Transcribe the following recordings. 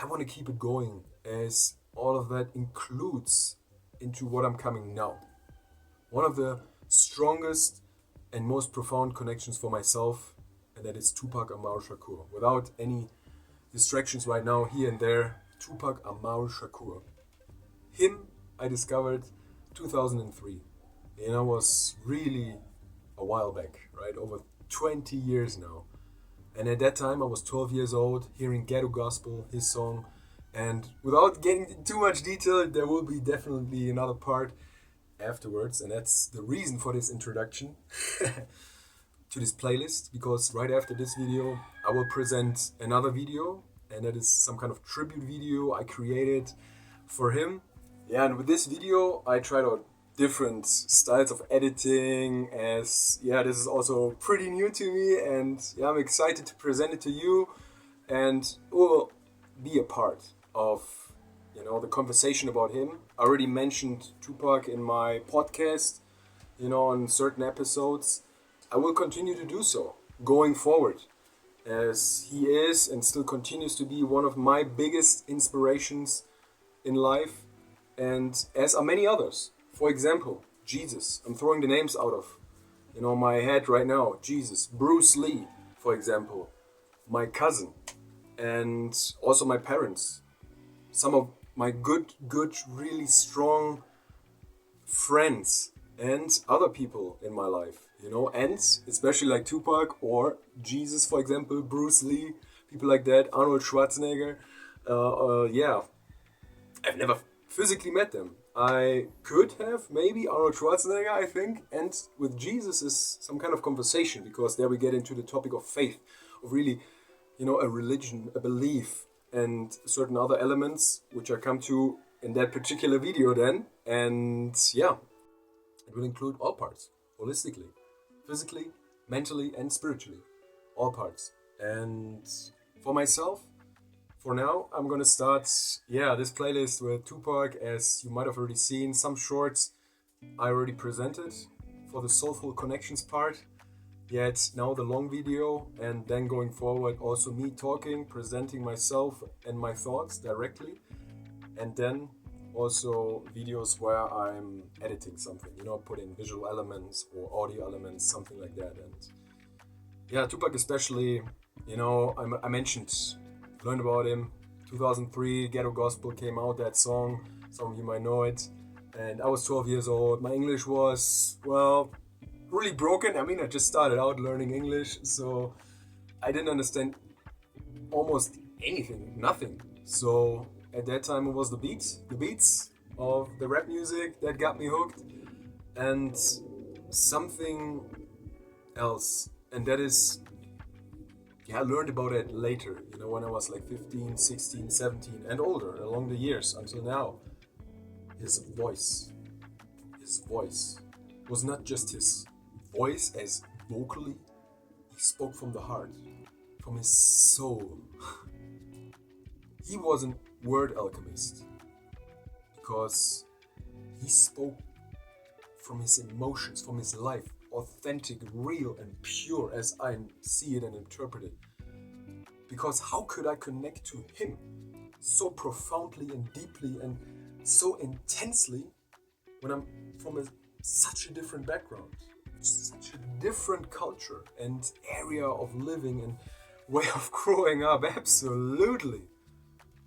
I want to keep it going as all of that includes into what I'm coming now. One of the strongest and most profound connections for myself, and that is Tupac Amaru Shakur. Without any distractions right now, here and there, Tupac Amaru Shakur. Him I discovered 2003. And I was really a while back, right? Over 20 years now. And at that time I was 12 years old, hearing Ghetto Gospel, his song. And without getting into too much detail, there will be definitely another part afterwards. And that's the reason for this introduction to this playlist. Because right after this video, I will present another video. And that is some kind of tribute video I created for him. Yeah, and with this video, I tried out different styles of editing, as this is also pretty new to me, and I'm excited to present it to you and will be a part of the conversation about him. I already mentioned Tupac in my podcast, on certain episodes. I will continue to do so going forward, as he is and still continues to be one of my biggest inspirations in life, and as are many others. For example, Jesus. I'm throwing the names out of my head right now. Jesus, Bruce Lee, for example, my cousin, and also my parents. Some of my good, really strong friends and other people in my life, and especially like Tupac or Jesus, for example, Bruce Lee, people like that, Arnold Schwarzenegger. I've never physically met them. I could have, maybe, Arnold Schwarzenegger, I think, and with Jesus is some kind of conversation, because there we get into the topic of faith, of really, a religion, a belief, and certain other elements, which I come to in that particular video then, and it will include all parts, holistically, physically, mentally, and spiritually, all parts. And for myself, for now, I'm gonna start, this playlist with Tupac, as you might have already seen. Some shorts I already presented for the Soulful Connections part. Yet now the long video, and then going forward also me talking, presenting myself and my thoughts directly, and then also videos where I'm editing something, put in visual elements or audio elements, something like that. And Tupac especially, I mentioned. Learned about him 2003. Ghetto Gospel came out, that song, some of you might know it, and I was 12 years old. My English was, really broken. I mean, I just started out learning English, so I didn't understand almost anything, nothing. So at that time it was the beats of the rap music that got me hooked, and something else, and that is, I learned about it later, when I was like 15, 16, 17 and older, along the years until now. His voice was not just his voice as vocally, he spoke from the heart, from his soul. He was a word alchemist, because he spoke from his emotions, from his life, authentic, real, and pure as I see it and interpret it. Because how could I connect to him so profoundly and deeply and so intensely when I'm from such a different background, such a different culture and area of living and way of growing up? Absolutely.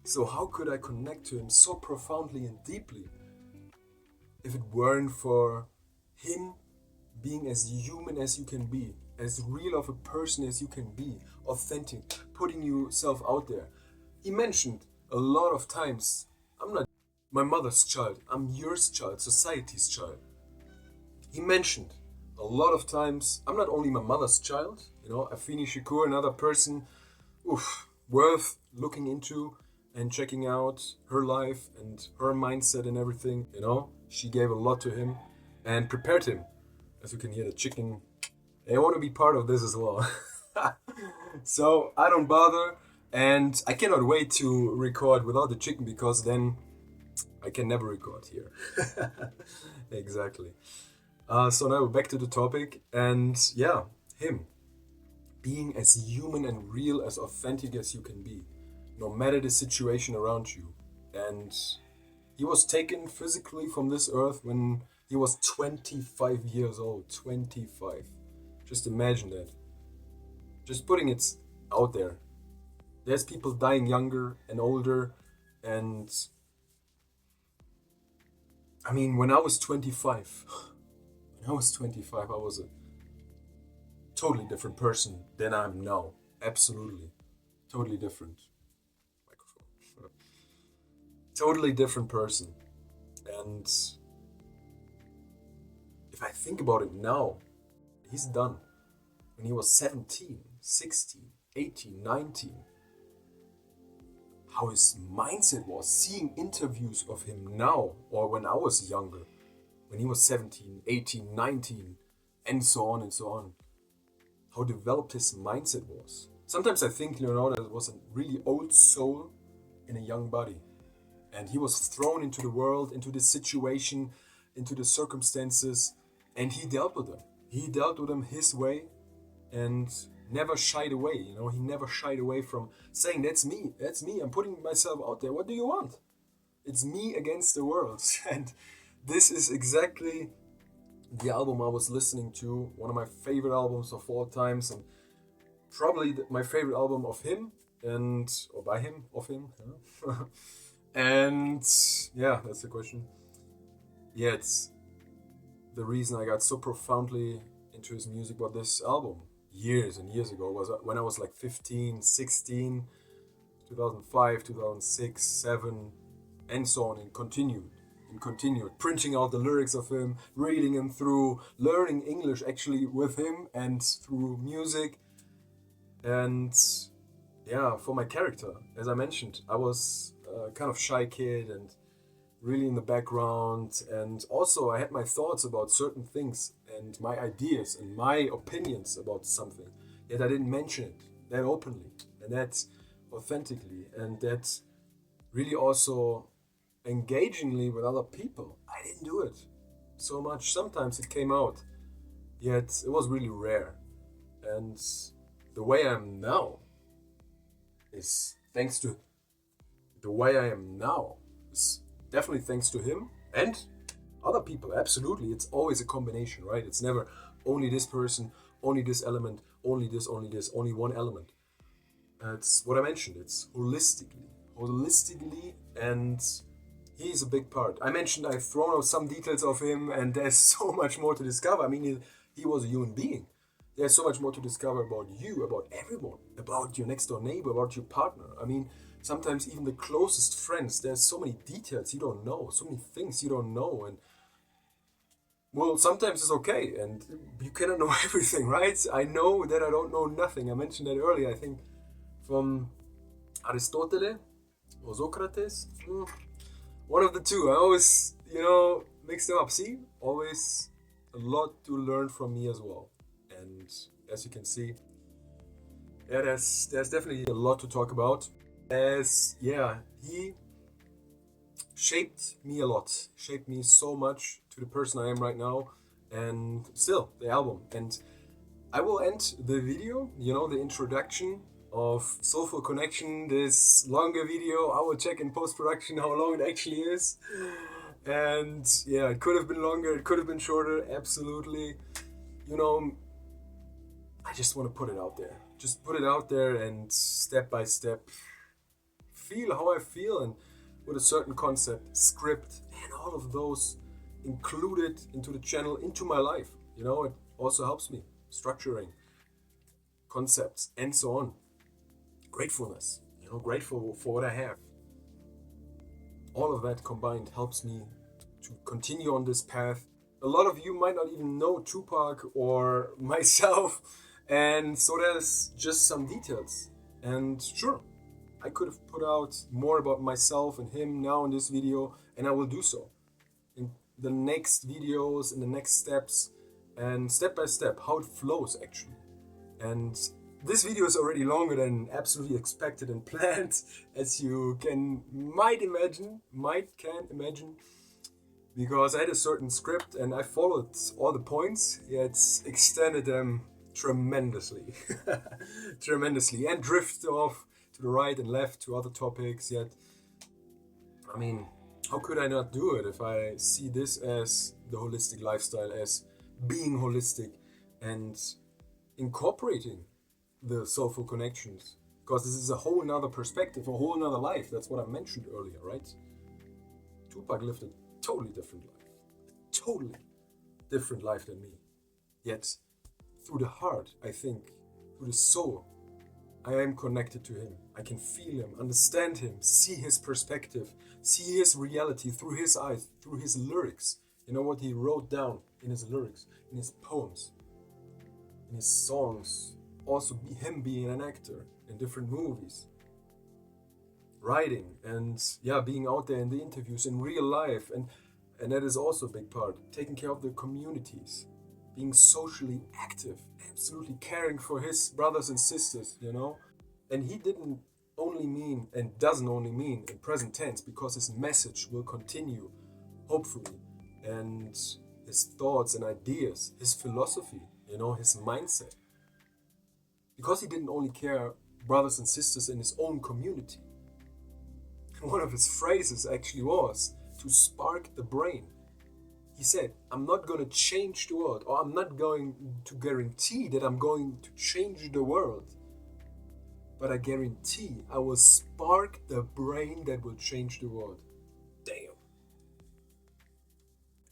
So how could I connect to him so profoundly and deeply if it weren't for him being as human as you can be, as real of a person as you can be, authentic, putting yourself out there? He mentioned a lot of times, I'm not my mother's child, I'm yours child, society's child. He mentioned a lot of times, I'm not only my mother's child, Afeni Shakur, another person, worth looking into and checking out her life and her mindset and everything, she gave a lot to him and prepared him. As you can hear the chicken, they want to be part of this as well. So I don't bother, and I cannot wait to record without the chicken, because then I can never record here. Exactly. So now back to the topic, and him being as human and real, as authentic as you can be. no matter the situation around you. And he was taken physically from this earth when he was 25 years old. 25. Just imagine that. Just putting it out there. There's people dying younger and older. And I mean, when I was 25, I was a totally different person than I am now. Absolutely. Totally different. Microphone. Totally different person. And if I think about it now, he's done. When he was 17, 16, 18, 19, how his mindset was, seeing interviews of him now, or when I was younger, when he was 17, 18, 19, and so on and so on, how developed his mindset was. Sometimes I think, that it was a really old soul in a young body. And he was thrown into the world, into this situation, into the circumstances, and he dealt with them. He dealt with them his way and never shied away. He never shied away from saying, that's me, I'm putting myself out there. What do you want? It's me against the world. And this is exactly the album I was listening to, one of my favorite albums of all times, and probably my favorite album of him, or by him, of him. And yeah, that's the question. Yeah, it's the reason I got so profoundly into his music about this album years and years ago was when I was like 15, 16, 2005, 2006, 7, and so on, and continued, printing out the lyrics of him, reading him through, learning English actually with him and through music. And yeah, for my character, as I mentioned, I was a kind of shy kid and really in the background, and also I had my thoughts about certain things and my ideas and my opinions about something, yet I didn't mention it that openly and that authentically and that really also engagingly with other people. I didn't do it so much. Sometimes it came out, yet it was really rare. And the way I am now is thanks to definitely thanks to him and other people. Absolutely. It's always a combination, right? It's never only this person, only this element, only this, only one element. It's what I mentioned. It's holistically, and he's a big part. I mentioned I've thrown out some details of him, and there's so much more to discover. I mean, he was a human being. There's so much more to discover about you, about everyone, about your next door neighbor, about your partner. I mean, sometimes even the closest friends, there's so many details you don't know, so many things you don't know. And well, sometimes it's okay, and you cannot know everything, right? I know that I don't know nothing. I mentioned that earlier, I think, from Aristotle or Socrates. One of the two. I always, mix them up. See, always a lot to learn from me as well. And as you can see, yeah, there's definitely a lot to talk about. He shaped me a lot, shaped me so much to the person I am right now, and still the album. And I will end the video, the introduction of Soulful Connection, this longer video. I will check in post-production how long it actually is. And yeah, it could have been longer, it could have been shorter, absolutely. I just want to put it out there. Just put it out there and step by step feel how I feel, and with a certain concept, script, and all of those included into the channel, into my life. It also helps me structuring concepts and so on. Gratefulness, grateful for what I have. All of that combined helps me to continue on this path. A lot of you might not even know Tupac or myself, and so there's just some details. And sure, I could have put out more about myself and him now in this video, and I will do so in the next videos, in the next steps, and step by step, how it flows actually. And this video is already longer than absolutely expected and planned, as you might can imagine, because I had a certain script and I followed all the points, yet extended them tremendously, and drifted off to the right and left to other topics. Yet, I mean, how could I not do it if I see this as the holistic lifestyle, as being holistic and incorporating the soulful connections? Because this is a whole nother perspective, a whole nother life. That's what I mentioned earlier, right? Tupac lived a totally different life. A totally different life than me. Yet, through the heart, I think, through the soul, I am connected to him. I can feel him, understand him, see his perspective, see his reality through his eyes, through his lyrics. You know what he wrote down in his lyrics, in his poems, in his songs. Also, him being an actor in different movies, writing, and being out there in the interviews in real life, and that is also a big part. Taking care of the communities, being socially active, absolutely caring for his brothers and sisters, you know. And he didn't only mean, and doesn't only mean in present tense, because his message will continue, hopefully, and his thoughts and ideas, his philosophy, you know, his mindset. Because he didn't only care brothers and sisters in his own community. One of his phrases actually was to spark the brain. He said, I'm not going to change the world, or I'm not going to guarantee that I'm going to change the world, but I guarantee I will spark the brain that will change the world. Damn.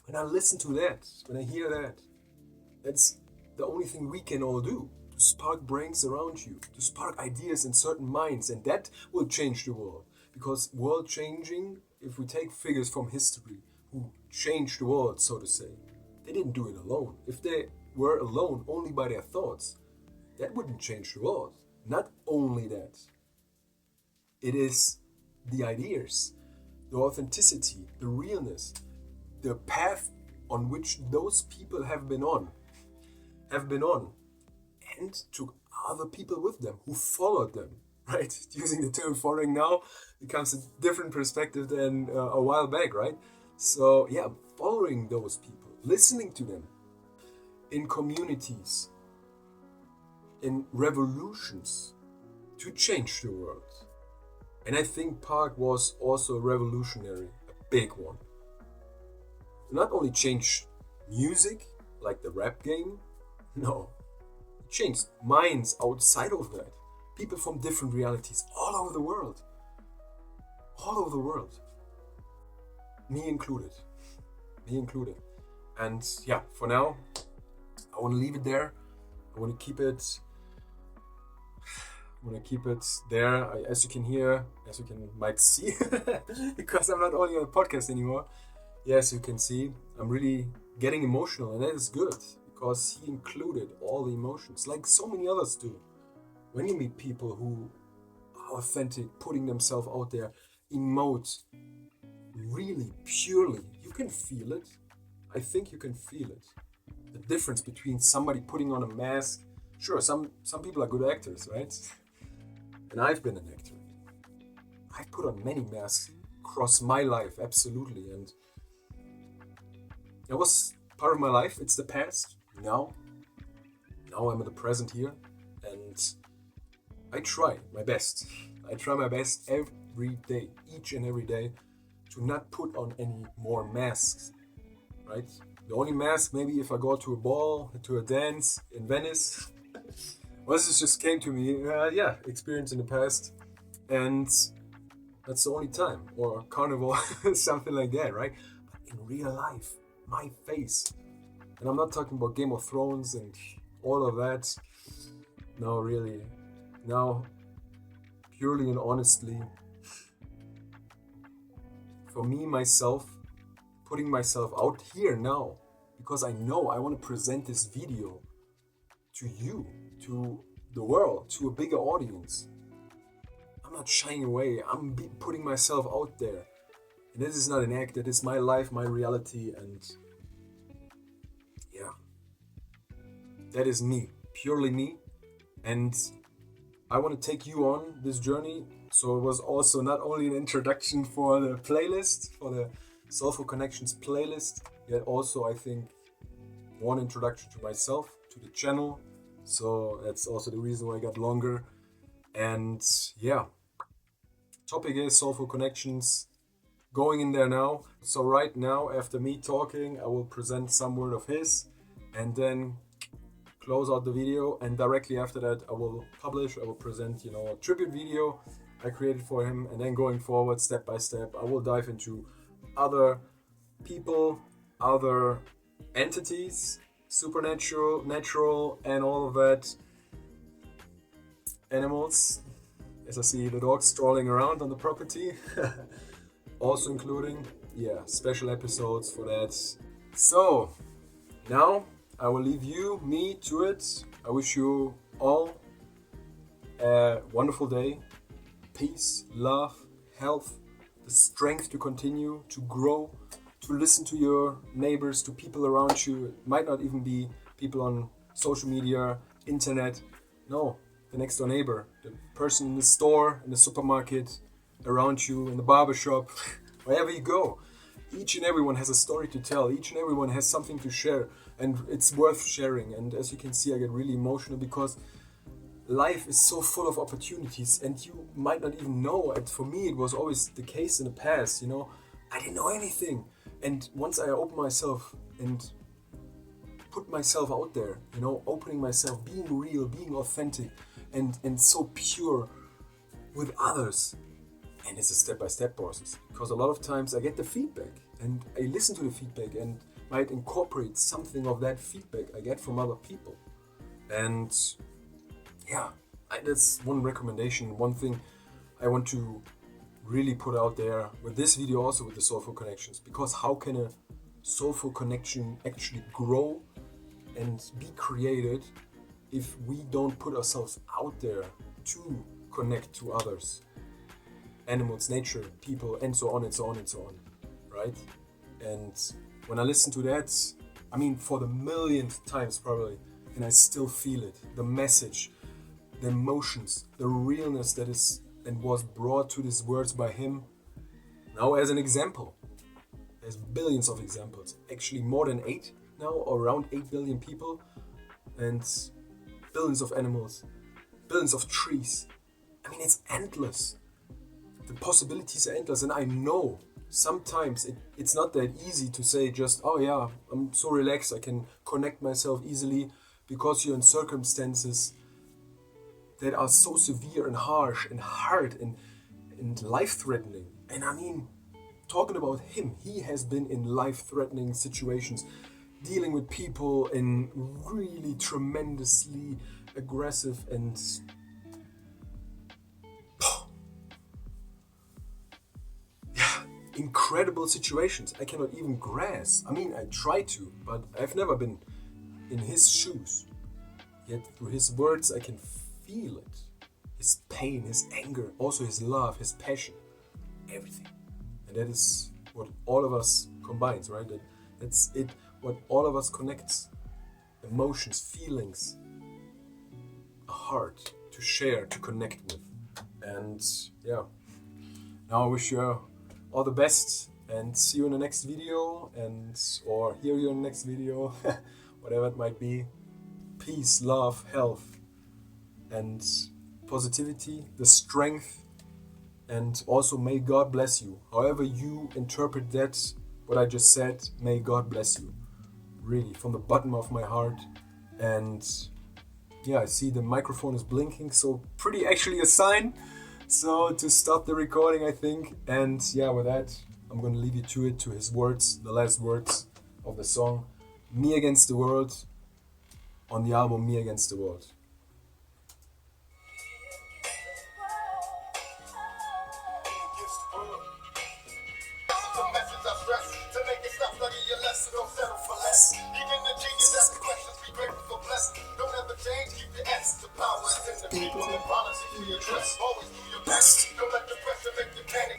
When I listen to that, when I hear that, that's the only thing we can all do. To spark brains around you, to spark ideas in certain minds, and that will change the world. Because world changing, if we take figures from history who changed the world, so to say, they didn't do it alone. If they were alone only by their thoughts, that wouldn't change the world. Not only that, it is the ideas, the authenticity, the realness, the path on which those people have been on, and took other people with them who followed them, right? Using the term following now becomes a different perspective than a while back, right? So following those people, listening to them in communities, in revolutions to change the world. And I think Pac was also a revolutionary, a big one. Not only change music, like the rap game, no. Changed minds outside of that. People from different realities all over the world. All over the world. Me included. And for now, I want to leave it there. I want to keep it there. As you might see, because I'm not only on a podcast anymore. Yes, you can see, I'm really getting emotional, and that is good. Because he included all the emotions, like so many others do. When you meet people who are authentic, putting themselves out there, emote really purely, you can feel it. I think you can feel it. The difference between somebody putting on a mask. Sure, some people are good actors, right? And I've been an actor. I've put on many masks across my life, absolutely. And it was part of my life. It's the past. Now I'm in the present here, and I try my best. Every day, each and every day, to not put on any more masks, right? The only mask, maybe if I go to a ball, to a dance in Venice. Well, this just came to me, experience in the past, and that's the only time. Or carnival, something like that, right? But in real life, my face. And I'm not talking about Game of Thrones and all of that. No, really. Now, purely and honestly, for me, myself, putting myself out here now, because I know I want to present this video to you, to the world, to a bigger audience. I'm not shying away. I'm putting myself out there. And this is not an act. That is my life, my reality, and that is me, purely me. And I want to take you on this journey. So it was also not only an introduction for the playlist, for the Soulful Connections playlist, yet also I think one introduction to myself, to the channel. So that's also the reason why I got longer. And yeah, topic is Soulful Connections. Going in there now. So right now, after me talking, I will present some word of his and then close out the video, and directly after that I will present, a tribute video I created for him, and then going forward step by step I will dive into other people, other entities, supernatural, natural, and all of that, animals, as I see the dogs strolling around on the property. Also including, special episodes for that. So now I will leave me to it. I wish you all a wonderful day. Peace, love, health, the strength to continue, to grow, to listen to your neighbors, to people around you. It might not even be people on social media, internet. No, the next door neighbor, the person in the store, in the supermarket, around you, in the barbershop, wherever you go. Each and everyone has a story to tell. Each and everyone has something to share, and it's worth sharing. And as you can see, I get really emotional because life is so full of opportunities, and you might not even know. And for me, it was always the case in the past. I didn't know anything. And once I opened myself and put myself out there, opening myself, being real, being authentic, and so pure with others. And it's a step-by-step process, because a lot of times I get the feedback and I listen to the feedback and might incorporate something of that feedback I get from other people. And that's one recommendation, one thing I want to really put out there with this video, also with the Soulful Connections, because how can a soulful connection actually grow and be created if we don't put ourselves out there to connect to others? Animals, nature, people, and so on and so on and so on, right? And when I listen to that, for the millionth times probably, and I still feel it, the message, the emotions, the realness that is and was brought to these words by him. Now as an example, there's billions of examples, actually more than 8 now, or around 8 billion people, and billions of animals, billions of trees. It's endless. The possibilities are endless, and I know sometimes it's not that easy to say just, oh yeah, I'm so relaxed, I can connect myself easily, because you're in circumstances that are so severe and harsh and hard and life-threatening. And talking about him, he has been in life-threatening situations, dealing with people in really tremendously aggressive and incredible situations I cannot even grasp. I try to, but I've never been in his shoes. Yet through his words I can feel it. His pain, his anger, also his love, his passion, everything. And that is what all of us combines, right? That's it, what all of us connects. Emotions, feelings, a heart to share, to connect with. And now I wish you all the best, and see you in the next video, or hear you in the next video, whatever it might be. Peace, love, health, and positivity, the strength, and also may God bless you. However you interpret that, what I just said, may God bless you. Really, from the bottom of my heart. And I see the microphone is blinking, so pretty actually a sign. So to stop the recording, I think. And with that, I'm going to leave you to his words, the last words of the song, Me Against the World, on the album Me Against the World. Best. Don't let the pressure make you panic.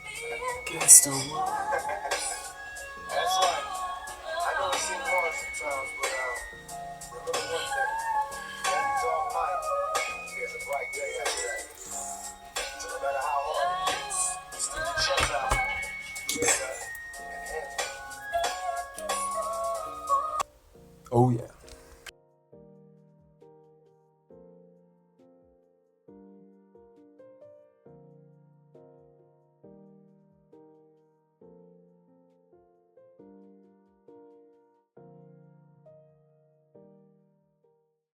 Against the world.